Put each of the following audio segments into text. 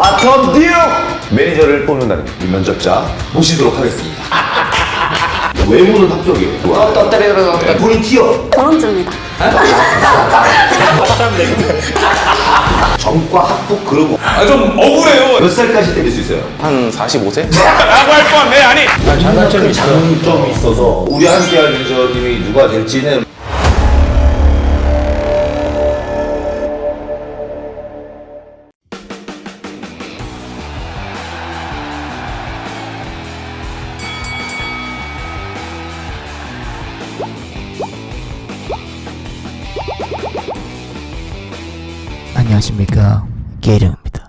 바텀 듀 매니저를 뽑는다는 이 면접자 모시도록 하겠습니다. 외모는 합격이에요. 떠때리러 본인 티어 결혼증입니다. 전과 학폭 그러고 좀 억울해요. 몇 살까지 때릴 수 있어요? 한 45세? 라고 할 뻔. 네, 아니. 장점이 있어서 우리 함께할 매니저님이 누가 될지는 안녕하십니까, 계령입니다.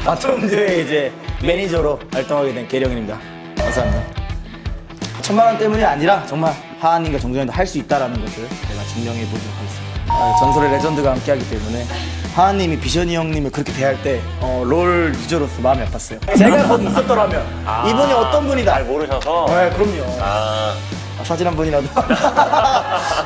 바텀드의 이제 매니저로 활동하게 된 계령입니다. 감사합니다. 1000만 원 때문이 아니라 정말 하하님과 정정이도 할 수 있다라는 것을 제가 증명해 보도록 하겠습니다. 전설의 레전드가 함께하기 때문에 하하님이 비셔니 형님을 그렇게 대할 때 롤 유저로서 마음이 아팠어요. 제가 거기 있었더라면 이분이 어떤 분이다. 잘 모르셔서. 네, 그럼요. 사진 한 번이라도.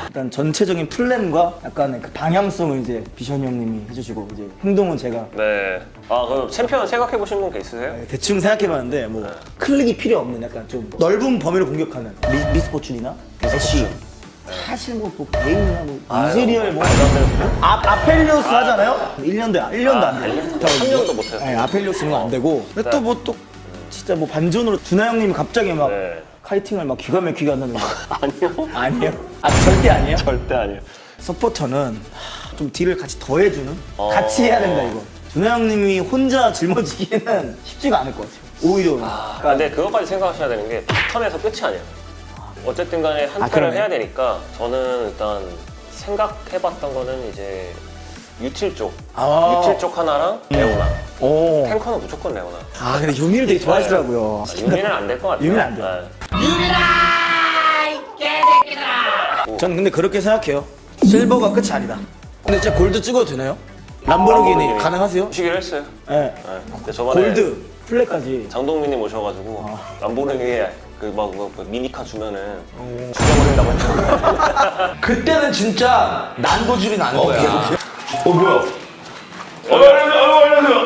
일단 전체적인 플랜과 약간의 그 방향성을 이제 비셔니 형님이 해주시고 이제 행동은 제가 네. 그럼 챔피언 생각해보신 분 있으세요? 대충 생각해봤는데 뭐 클릭이 필요 없는 약간 좀 넓은 범위로 공격하는 미스포춘이나 애쉬 사실 뭐 베인이나 뭐 이즈리얼 뭐 아펠리오스 하잖아요? 1년도 안 돼요. 3년도 못해요. 네, 아펠리오스는 안 되고 근데 또 뭐 또 진짜 뭐 반전으로 준하 형님이 갑자기 막 네. 카이팅을 막 기가 막히게 한다는 거 아니요. 아니에요? 절대 아니에요? 절대 아니에요. 서포터는 좀 딜을 같이 더해주는? 같이 해야 된다 이거 준하 형님이 혼자 짊어지기에는 쉽지가 않을 것 같아요 오히려 근데 그것까지 생각하셔야 되는 게 바텀에서 끝이 아니에요. 어쨌든 간에 한 패를 그러네. 해야 되니까 저는 일단 생각해봤던 거는 이제 유틸 쪽. 유틸 쪽 하나랑 레오나. 오. 탱커는 무조건 레오나. 근데 유미를 되게 좋아하시더라고요. 유미는 안 될 것 같아요. 유미는 안 돼요. 전 근데 그렇게 생각해요. 실버가 끝이 아니다. 근데 진짜 골드 찍어도 되나요? 람보르기니 가능하세요? 시기를 했어요. 네. 네. 근데 저번에 골드 플랫까지. 장동민님 오셔가지고 람보르기니 그 미니카 주면은 죽여버린다고 했잖아요. 그때는 진짜 난도질이 나는 거야. 뭐야?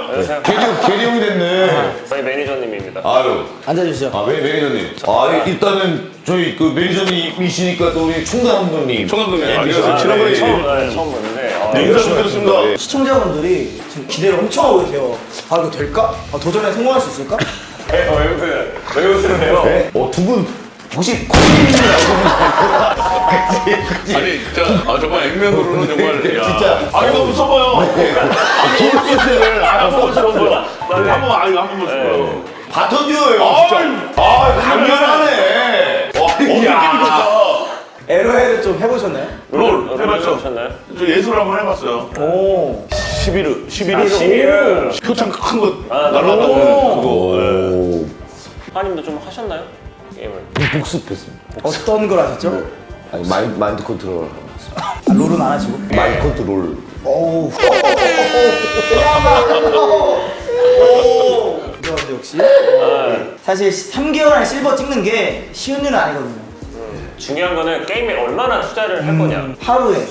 안녕하세요. 계룡이 됐네. 저희 매니저님입니다. 아유. 앉아주시죠. 매니저님. 일단은 저희 그 매니저님이시니까 또 우리 총감독님. 총감독님. 안녕하세요. 지난번에 처음 봤는데. 인사 좀 드렸습니다. 시청자분들이 지금 기대를 엄청 하고 계세요. 이거 될까? 도전에 성공할 수 있을까? 왜 웃으세요? 왜 웃으세요? 네? 두 분 혹시 코미디라고 아니, 진짜, 정말 액면으로는 정말. 야. 진짜. 너무 써봐요. 돈을 한번 써봐요. 한번 써봐요. 바텀듀어예요 진짜. 강렬하네. 에로헤드 좀 해보셨나요? 롤 해봤죠? 오셨나요? 저 예술 한번 해봤어요. 오. 11을. 표창 큰 거 날라가고 그거. 하님도 좀 하셨나요? 게임을. 복습했습니다. 어떤 걸 하셨죠? 아니 마인드 컨트롤. 롤은 안 하시고? 마인드 컨트롤. 오우. 그런데 역시 사실 3개월 안에 실버 찍는 게 쉬운 일은 아니거든요. 중요한 거는 게임에 얼마나 투자를 할 거냐. 하루에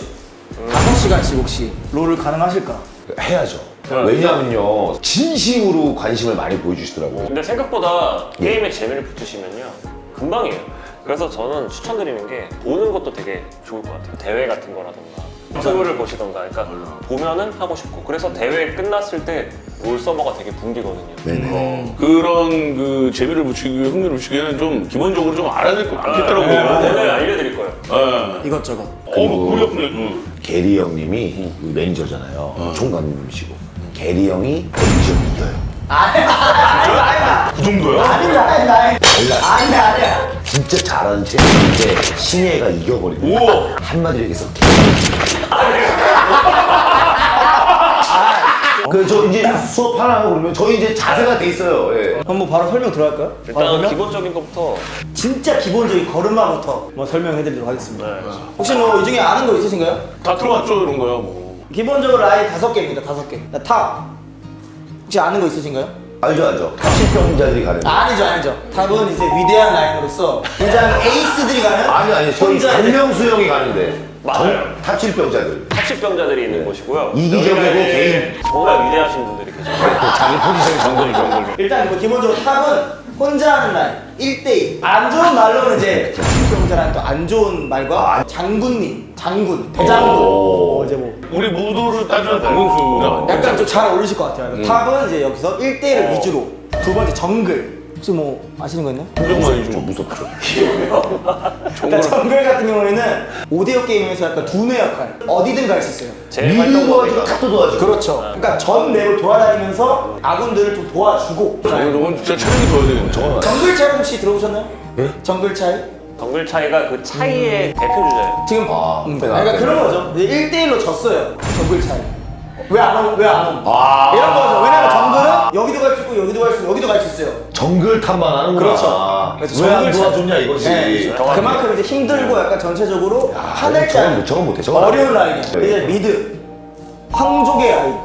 5시간씩 혹시 롤을 가능하실까? 해야죠. 왜냐하면요 진심으로 관심을 많이 보여주시더라고요. 근데 생각보다 게임에 재미를 붙이시면요 금방이에요. 그래서 저는 추천드리는 게 보는 것도 되게 좋을 것 같아요. 대회 같은 거라던가 유튜브를 보시던가 그러니까 보면은 하고 싶고 그래서 대회 끝났을 때 롤 서버가 되게 붐비거든요. 그런 그 재미를 붙이기 위해 흥미를 붙이기 위해는 좀 기본적으로 좀 알아야 될 거 많겠더라고요. 오늘 알려드릴 거예요. 이것저것. 그리 아프네. 게리 형님이 그 매니저잖아요. 총감독님이시고 게리 형이 매니저 이겨요. 그 정도야? 아니야. 진짜 잘하는 챔피언인데 신예가 이겨버리고 우와. 한마디로 얘기해서 저 이제 수업 하나 하고 그러면 저희 이제 자세가 돼 있어요. 예. 그럼 뭐 바로 설명 들어갈까요? 바로 일단 설명? 기본적인 것부터 진짜 기본적인 걸음마부터 뭐 설명해드리도록 하겠습니다. 네. 혹시 뭐 이 중에 아는 거 있으신가요? 다 들어왔죠, 이런 거야, 뭐. 기본적으로 라인 5개입니다. 5개. 탑. 혹시 아는 거 있으신가요? 알죠. 탑실병자들이 가는. 아니죠. 탑은 이제 위대한 라인으로서 굉장히 에이스들이 가는. 아니 저희 혼자 이제 강명수 형이 가는데. 맞아요. 탑실병자들. 정치병자들이 있는 곳이고요. 이기적이고 여기가 이제 개인. 정말 위대하신 분들이 계세요. 자기 포지션이 정글. 일단 뭐 기본적으로 탑은 혼자 하는 라인 1대1 안 좋은 말로는 이제 정치병자라는 또 안 좋은 말과 장군님, 장군, 대장군 이제 뭐 우리 무도를 따지면 당근수가 약간 좀 잘 어울리실 것 같아요. 탑은 이제 여기서 1대1을 위주로 두 번째 정글 혹시 뭐 아시는 거 있나요? 정말 좀 무섭죠. 그러니까 정글 같은 경우에는 5대5 게임에서 약간 두뇌 역할 어디든 갈 수 있어요. 제일 미드 도와주고 활동적이가 탑도 도와주고. 그렇죠. 그러니까 전 맵을 돌아다니면서 아군들을 좀 도와주고 이건 진짜 체력이 좋아야 되겠네. 정글 차이 혹시 들어보셨나요? 정글 차이? 정글 차이가 그 차이의 대표 주자예요. 지금 그러니까 그런 거죠. 이제 1대1로 졌어요. 정글 차이. 왜 안 옴? 왜 안 옴? 이런 거죠. 왜냐면 정글은 여기도 갈 수 있고 여기도 갈 수 있고 여기도 갈 수 있어요. 정글 탑만 하는구나. 그렇죠. 그래서 왜 안 정글 도와줬냐 이거지. 네. 그만큼 이제 힘들고 약간 전체적으로 하늘짜리 저건 못해. 저건 어려운 라인이에요. 이제 미드, 황족의 라인,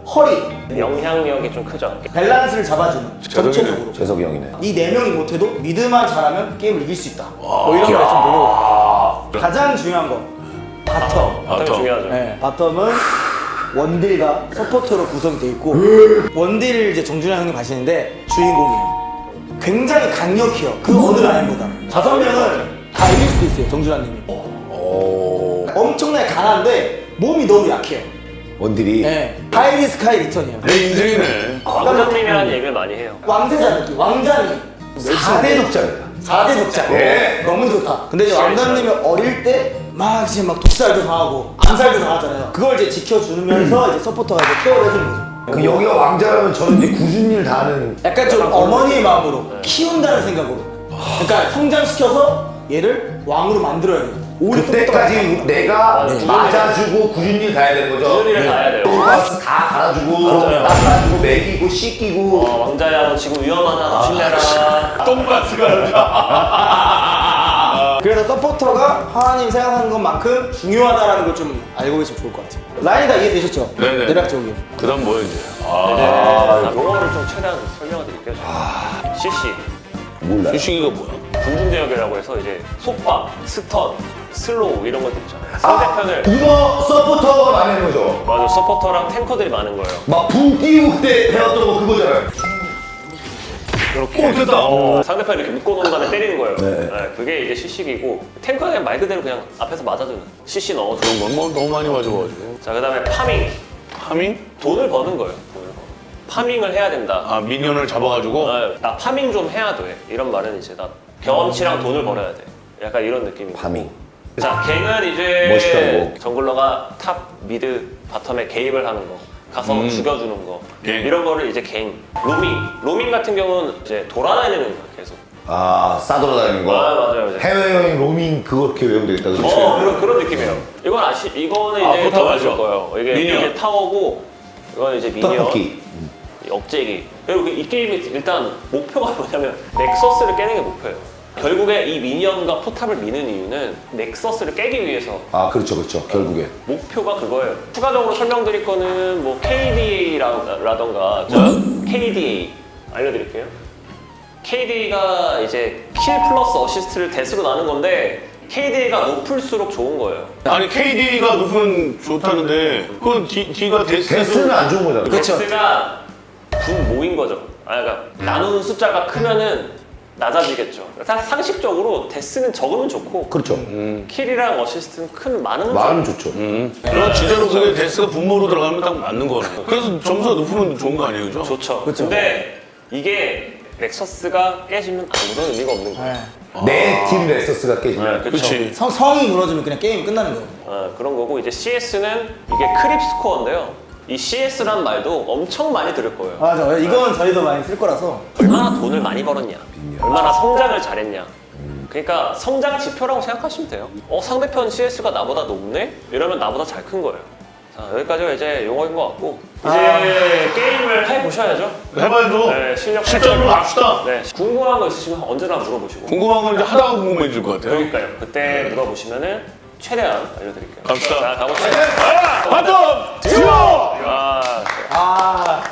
허리, 영향력이 좀 크죠. 밸런스를 잡아주는 전체적으로. 재석이 형이네. 이 4명이 못해도 미드만 잘하면 게임을 이길 수 있다. 뭐 이런 거에 좀 보고 가장 중요한 거 바텀. 되게 중요하죠. 네, 바텀은 원딜과 서포터로 구성이 돼 있고 원딜 이제 정준하 형님 가시는데 주인공이에요. 굉장히 강력해요. 그 어느 라인보다 5명을 다 이길 수도 있어요. 정준하 님이. 엄청나게 강한데 몸이 너무 약해요. 원딜이. 네. 하이리스크 하이 리턴이에요. 내 인생이네. 왕자님이라는 얘기를 많이 해요. 왕세자 느낌. 왕자님. 4대 독자입니다. 4대 독자. 네. 너무 좋다. 근데 이제 왕자님이 어릴 때 막 이제 막 독살도 당하고 암살도 당하잖아요. 그걸 이제 지켜주면서 이제 서포터가 이제 케어를 해주는 거죠. 그 여기가 왕자라면 저는 이제 굳은 일 다 하는. 약간 좀 어머니의 마음으로 키운다는 생각으로. 그러니까 성장시켜서 얘를 왕으로 만들어야 돼요. 오히려 그때까지 내가 맞아주고 굳은 일 다 해야 되는 거죠. 굳은 일을 다 해야 돼요. 돈가스 다 갈아주고 닦아주고 먹이고 씻기고. 왕자야 너 지금 위험하다 조심해라. 똥가스가 그래서 서포터가 하나님 생각하는 것만큼 중요하다는 걸 좀 알고 계시면 좋을 것 같아요. 라인 다 이해되셨죠? 네네. 내략적이요. 그다음 뭐야 이제? 용어를 좀 최대한 설명을 드릴게요. CC 몰라요. 휴식이가 뭐야? 군중제역이라고 해서 이제 속박, 스턴, 슬로우 이런 것들 있잖아요. 상대편을 이거 서포터가 많이 하는 거죠. 맞아 서포터랑 탱커들이 많은 거예요. 막 붕 띄우고 그때 배웠던 거 그거잖아요. 이렇게 됐다. 상대편 이렇게 묶어놓은 다음에 때리는 거예요. 네. 네, 그게 이제 CC기고 탱커는 그냥 말 그대로 그냥 앞에서 맞아주는 CC 넣어주는 그런 건 너무 많이 맞아가지고. 자 그다음에 파밍 파밍? 돈을 버는 거예요. 돈을 버는. 파밍을 해야 된다. 아 미니언을 잡아가지고. 나 파밍 좀 해야 돼. 이런 말은 이제 나 경험치랑 돈을 벌어야 돼. 약간 이런 느낌이. 파밍. 자, 갱은 이제 멋있다, 이거. 정글러가 탑, 미드, 바텀에 개입을 하는 거. 가서 죽여주는 거. 갱. 이런 거를 이제 갱. 로밍 같은 경우는 이제 돌아다니는 거야, 계속. 아 싸돌아다니는 거. 아, 맞아요. 이제. 해외여행 로밍 그렇게 외우면 되겠다. 그렇지? 그런 느낌이에요. 이거는 이거는 아, 이제 그거 다 더 아실 맞아. 거예요. 이게 미니언. 타워고, 이거는 이제 미니언. 떡볶이. 억제기. 그리고 이 게임이 일단 목표가 뭐냐면 넥서스를 깨는 게 목표예요. 결국에 이 미니언과 포탑을 미는 이유는 넥서스를 깨기 위해서 아 그렇죠 그렇죠. 목표가 그거예요. 추가적으로 설명드릴 거는 뭐 KDA라던가 KDA 알려드릴게요. KDA가 이제 킬 플러스 어시스트를 대수로 나눈 건데 KDA가 높을수록 좋은 거예요. 아니 KD가 높으면 좋다는데 그건 D가 데스는 안 좋은 거잖아. 그렇죠. X가 분모인 거죠. 그러니까 나누는 숫자가 크면은 낮아지겠죠. 상식적으로 데스는 적으면 좋고 그렇죠. 킬이랑 어시스트는 많으면 마음 좋죠. 그럼 진짜로 그게 데스가 분모로 들어가면 딱 맞는 거네. 그래서 점수가 높으면 좋은 거 아니에요, 그죠? 좋죠. 그렇죠. 근데 이게 넥서스가 깨지면 아무런 의미가 없는 거예요. 내 팀 레서스가 깨지면. 그렇지. 성이 무너지면 그냥 게임이 끝나는 거예요. 그런 거고 이제 CS는 이게 크립 스코어인데요. 이 CS란 말도 엄청 많이 들을 거예요. 맞아. 이건 저희도 많이 쓸 거라서. 얼마나 돈을 많이 벌었냐, 얼마나 성장을 잘했냐. 그러니까 성장 지표라고 생각하시면 돼요. 상대편 CS가 나보다 높네? 이러면 나보다 잘 큰 거예요. 자, 여기까지가 이제 용어인 것 같고 이제 게임을 해보셔야죠. 해봐야죠. 네, 실전으로 갑시다. 네, 궁금한 거 있으시면 언제나 물어보시고. 궁금한 건 이제 하다가 궁금해질 것 같아요. 그러니까요. 그때 물어보시면은 최대한 알려드릴게요. 갑시다. 자, 가보시죠. 바텀! 듀오! 아, 아,